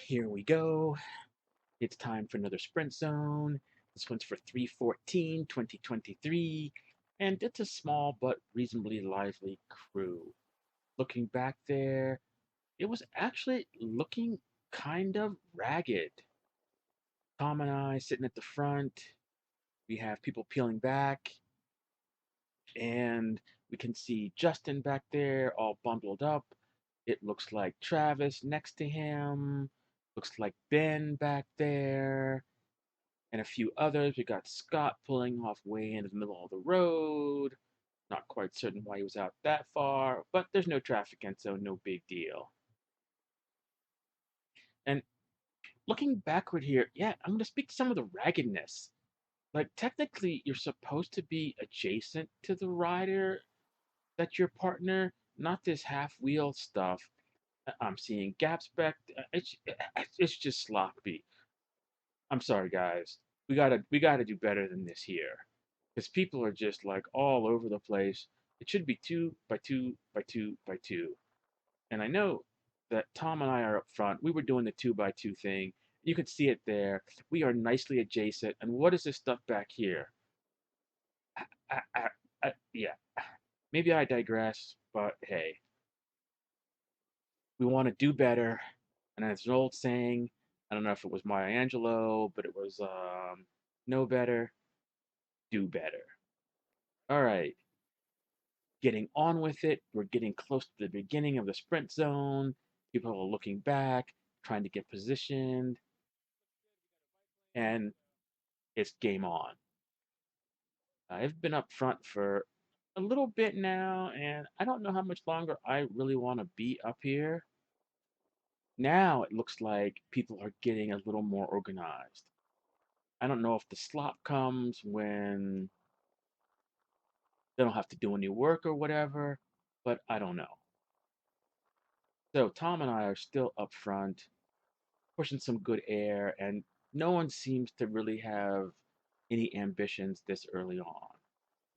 Here we go. It's time for another sprint zone. This one's for 3/14/2023, and it's a small but reasonably lively crew. Looking back there, it was actually looking kind of ragged. Tom and I sitting at the front. We have people peeling back, and we can see Justin back there all bundled up. It looks like Travis next to him. Looks like Ben back there. And a few others. We got Scott pulling off way into the middle of the road. Not quite certain why he was out that far, but there's no traffic and so no big deal. And looking backward here, yeah, I'm going to speak to some of the raggedness. Like, technically, you're supposed to be adjacent to the rider that's your partner, not this half wheel stuff. I'm seeing gaps back. It's just sloppy. I'm sorry, guys. We gotta do better than this here, because people are just like all over the place. It should be 2 by 2 by 2 by 2. And I know that Tom and I are up front. We were doing the 2 by 2 thing. You can see it there. We are nicely adjacent. And what is this stuff back here? I, I, yeah, maybe I digress, but hey, we want to do better. And it's an old saying. I don't know if it was Maya Angelou, but it was know better, do better. All right, getting on with it. We're getting close to the beginning of the sprint zone. People are looking back, trying to get positioned, and it's game on. I've been up front for a little bit now, and I don't know how much longer I really want to be up here. Now it looks like people are getting a little more organized. I don't know if the slop comes when they don't have to do any work or whatever, but I don't know. So Tom and I are still up front, pushing some good air, and no one seems to really have any ambitions this early on.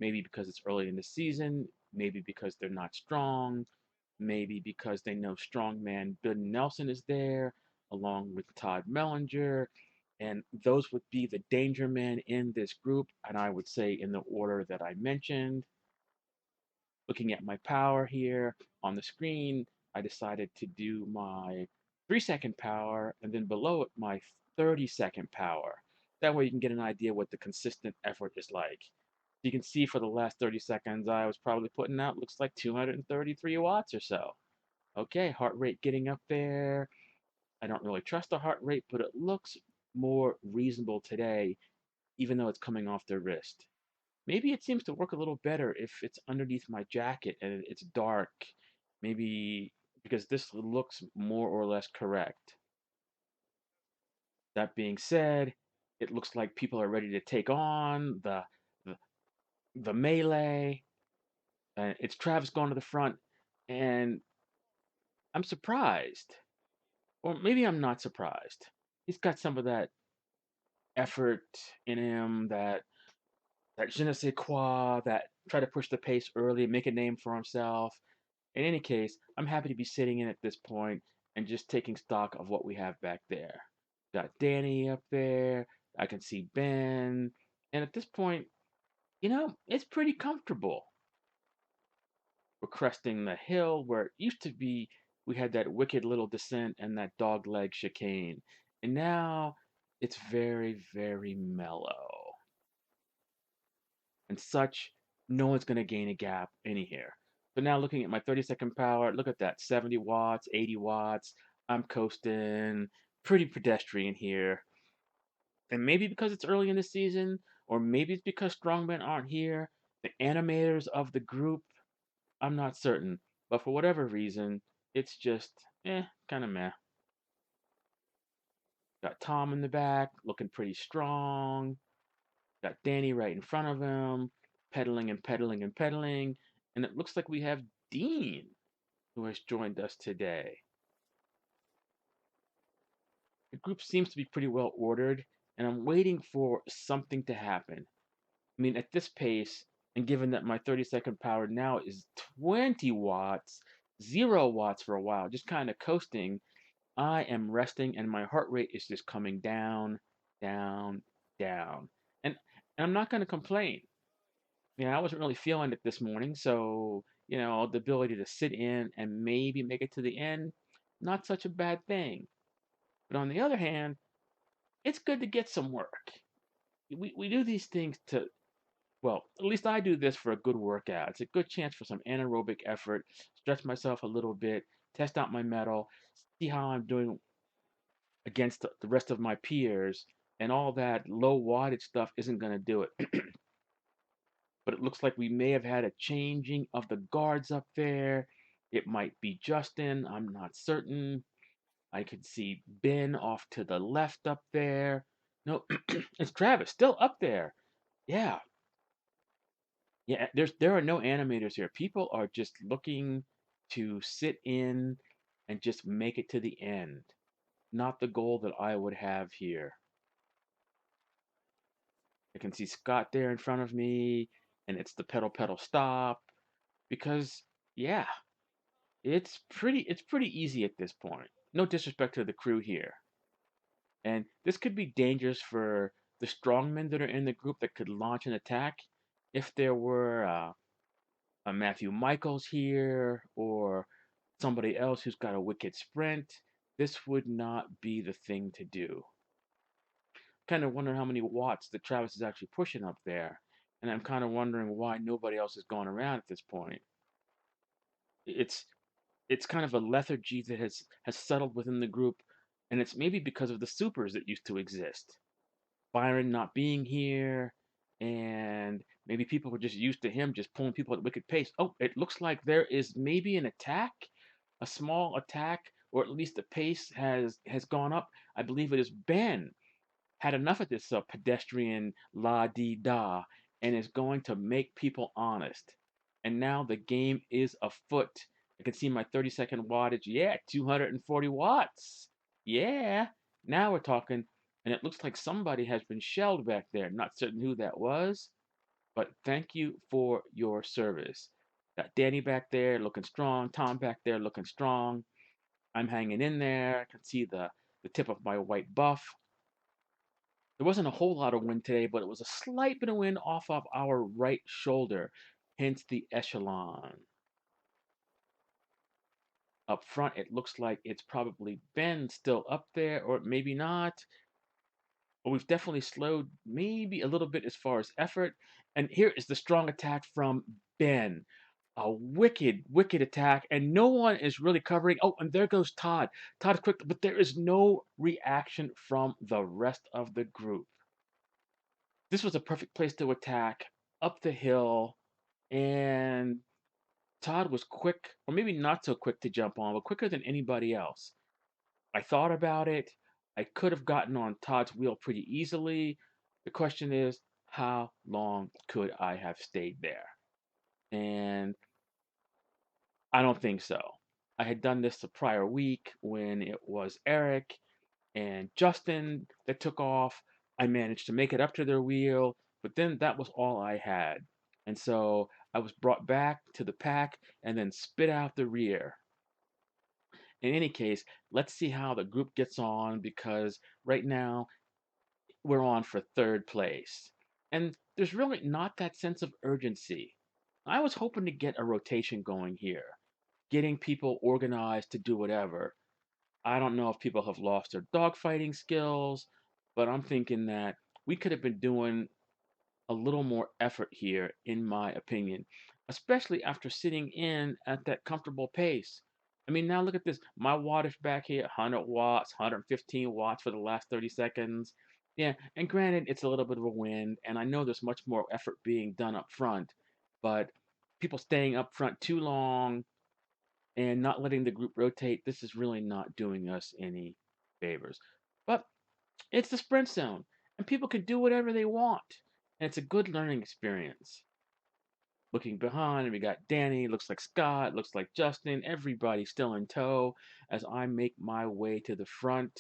Maybe because it's early in the season, maybe because they're not strong, maybe because they know strongman Bill Nelson is there, along with Todd Mellinger, and those would be the danger men in this group, and I would say in the order that I mentioned. Looking at my power here on the screen, I decided to do my 3-second power and then below it my 30-second power. That way you can get an idea what the consistent effort is like. You can see for the last 30 seconds I was probably putting out looks like 233 watts or so. Okay, heart rate getting up there. I don't really trust the heart rate, but it looks more reasonable today, even though it's coming off the wrist. Maybe it seems to work a little better if it's underneath my jacket and it's dark. Maybe because this looks more or less correct. That being said, it looks like people are ready to take on the, the melee. It's Travis going to the front, and I'm surprised. Or maybe I'm not surprised. He's got some of that effort in him, that je ne sais quoi, that try to push the pace early, make a name for himself. In any case, I'm happy to be sitting in at this point and just taking stock of what we have back there. Got Danny up there. I can see Ben. And at this point, it's pretty comfortable. We're cresting the hill where it used to be we had that wicked little descent and that dog leg chicane. And now it's very, very mellow. And such, no one's going to gain a gap in here. But now looking at my 30-second power, look at that, 70 watts, 80 watts. I'm coasting, pretty pedestrian here. And maybe because it's early in the season, or maybe it's because strongmen aren't here, the animators of the group, I'm not certain. But for whatever reason, it's just, kind of meh. Got Tom in the back, looking pretty strong. Got Danny right in front of him, pedaling and pedaling and pedaling. And it looks like we have Dean, who has joined us today. The group seems to be pretty well ordered, and I'm waiting for something to happen. I mean, at this pace, and given that my 30-second power now is 20 watts, 0 watts for a while, just kind of coasting, I am resting and my heart rate is just coming down, down, down. And I'm not going to complain. Yeah, I wasn't really feeling it this morning, so, the ability to sit in and maybe make it to the end, not such a bad thing. But on the other hand, it's good to get some work. We do these things to, well, at least I do this for a good workout. It's a good chance for some anaerobic effort, stretch myself a little bit, test out my metal, see how I'm doing against the rest of my peers, and all that low wattage stuff isn't going to do it. But it looks like we may have had a changing of the guards up there. It might be Justin, I'm not certain. I could see Ben off to the left up there. No, it's Travis still up there. Yeah, yeah. There are no animators here. People are just looking to sit in and just make it to the end. Not the goal that I would have here. I can see Scott there in front of me, and it's the pedal stop because yeah, it's pretty easy at this point. No disrespect to the crew here. And this could be dangerous for the strongmen that are in the group that could launch an attack. If there were a Matthew Michaels here or somebody else who's got a wicked sprint, this would not be the thing to do. Kind of wondering how many watts that Travis is actually pushing up there. And I'm kind of wondering why nobody else is going around at this point. It's it's kind of a lethargy that has settled within the group, and it's maybe because of the supers that used to exist. Byron not being here, and maybe people were just used to him just pulling people at wicked pace. Oh, it looks like there is maybe an attack, a small attack, or at least the pace has gone up. I believe it is Ben had enough of this pedestrian la di da and is going to make people honest. And now the game is afoot. I can see my 30-second wattage. Yeah, 240 watts. Yeah, now we're talking. And it looks like somebody has been shelled back there. Not certain who that was, but thank you for your service. Got Danny back there looking strong. Tom back there looking strong. I'm hanging in there. I can see the tip of my white buff. There wasn't a whole lot of wind today, but it was a slight bit of wind off of our right shoulder, hence the echelon. Up front, it looks like it's probably Ben still up there, or maybe not. But we've definitely slowed maybe a little bit as far as effort. And here is the strong attack from Ben. A wicked, wicked attack, and no one is really covering. Oh, and there goes Todd. Todd is quick, but there is no reaction from the rest of the group. This was a perfect place to attack up the hill, and Todd was quick, or maybe not so quick to jump on, but quicker than anybody else. I thought about it. I could have gotten on Todd's wheel pretty easily. The question is, how long could I have stayed there? And I don't think so. I had done this the prior week when it was Eric and Justin that took off. I managed to make it up to their wheel, but then that was all I had. And so I was brought back to the pack and then spit out the rear. In any case, let's see how the group gets on because right now we're on for third place. And there's really not that sense of urgency. I was hoping to get a rotation going here, getting people organized to do whatever. I don't know if people have lost their dogfighting skills, but I'm thinking that we could have been doing a little more effort here, in my opinion, especially after sitting in at that comfortable pace. I mean, now look at this. My wattage back here, 100 watts, 115 watts for the last 30 seconds. Yeah, and granted, it's a little bit of a wind, and I know there's much more effort being done up front, but people staying up front too long and not letting the group rotate, this is really not doing us any favors. But it's the sprint zone, and people can do whatever they want, and it's a good learning experience. Looking behind, we got Danny, looks like Scott, looks like Justin, everybody still in tow as I make my way to the front.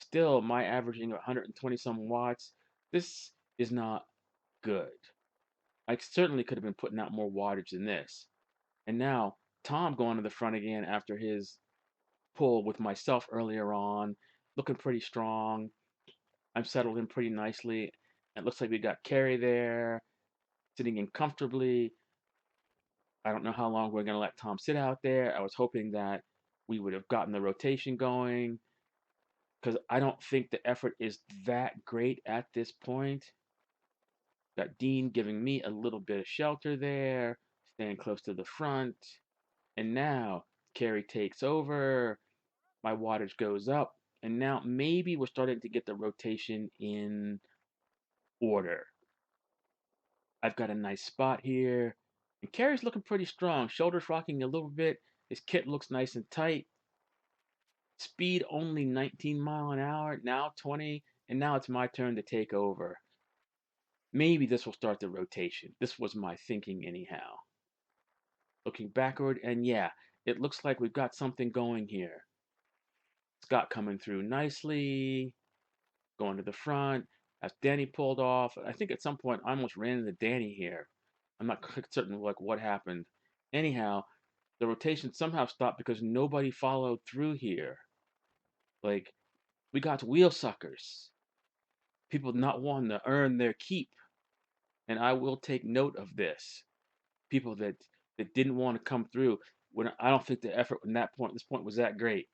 Still, my averaging 120 some watts. This is not good. I certainly could have been putting out more wattage than this. And now, Tom going to the front again after his pull with myself earlier on, looking pretty strong. I'm settled in pretty nicely. It looks like we got Carrie there, sitting in comfortably. I don't know how long we're going to let Tom sit out there. I was hoping that we would have gotten the rotation going because I don't think the effort is that great at this point. Got Dean giving me a little bit of shelter there, staying close to the front. And now Carrie takes over. My wattage goes up. And now maybe we're starting to get the rotation in order. I've got a nice spot here. And Carrie's looking pretty strong. Shoulders rocking a little bit. His kit looks nice and tight. Speed only 19 mile an hour. Now 20. And now it's my turn to take over. Maybe this will start the rotation. This was my thinking anyhow. Looking backward, and yeah, it looks like we've got something going here. Scott coming through nicely, going to the front. As Danny pulled off, I think at some point I almost ran into Danny here. I'm not certain like what happened. Anyhow, the rotation somehow stopped because nobody followed through here. Like we got wheel suckers, people not wanting to earn their keep, and I will take note of this. People that didn't want to come through when I don't think the effort in this point was that great.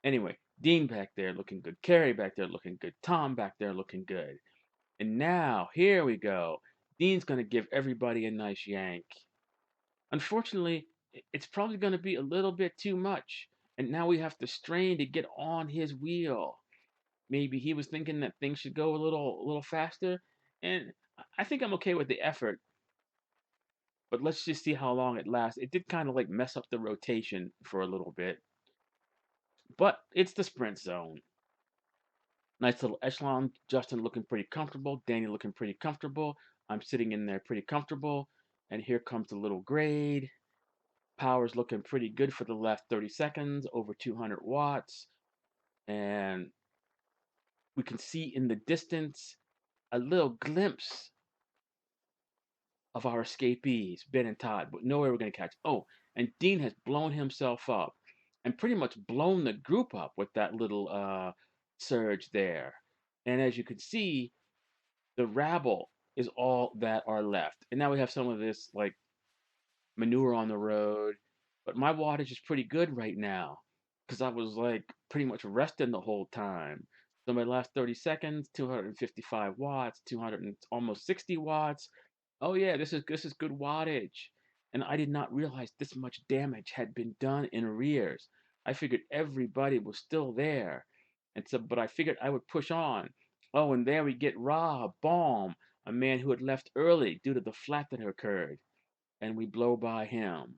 Anyway, Dean back there looking good. Carrie back there looking good. Tom back there looking good. And now, here we go. Dean's going to give everybody a nice yank. Unfortunately, it's probably going to be a little bit too much. And now we have to strain to get on his wheel. Maybe he was thinking that things should go a little faster. And I think I'm okay with the effort. But let's just see how long it lasts. It did kind of like mess up the rotation for a little bit. But it's the sprint zone. Nice little echelon. Justin looking pretty comfortable. Danny looking pretty comfortable. I'm sitting in there pretty comfortable. And here comes the little grade. Power's looking pretty good for the last 30 seconds, over 200 watts. And we can see in the distance a little glimpse of our escapees, Ben and Todd, but no way we're going to catch. Oh, and Dean has blown himself up and pretty much blown the group up with that little surge there. And as you can see, the rabble is all that are left. And now we have some of this like manure on the road. But my wattage is pretty good right now because I was like pretty much resting the whole time. So my last 30 seconds, 255 watts, 200 and almost 60 watts. Oh yeah, this is good wattage. And I did not realize this much damage had been done in arrears. I figured everybody was still there. And so but I figured I would push on. Oh, and there we get Rob Baum, a man who had left early due to the flat that occurred. And we blow by him.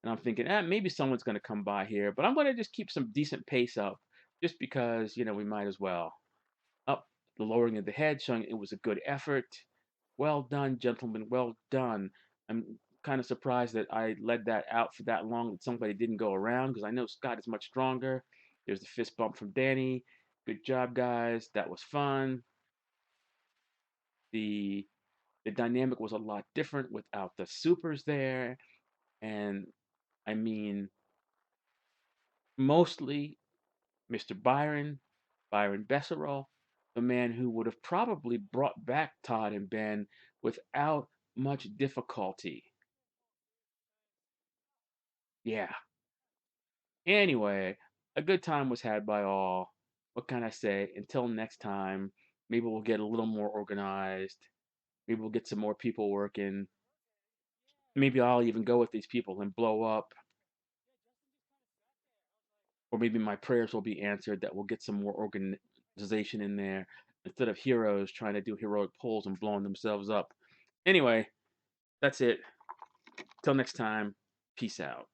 And I'm thinking, maybe someone's going to come by here, but I'm going to just keep some decent pace up just because, we might as well. Up, the lowering of the head, showing it was a good effort. Well done, gentlemen, well done. I'm kind of surprised that I led that out for that long that somebody didn't go around because I know Scott is much stronger. There's the fist bump from Danny. Good job, guys. That was fun. The the dynamic was a lot different without the supers there. And I mean, mostly Mr. Byron Besserell, the man who would have probably brought back Todd and Ben without much difficulty. Yeah. Anyway, a good time was had by all. What can I say? Until next time, maybe we'll get a little more organized. Maybe we'll get some more people working. Maybe I'll even go with these people and blow up. Or maybe my prayers will be answered that we'll get some more organization in there instead of heroes trying to do heroic pulls and blowing themselves up. Anyway, that's it. Till next time, peace out.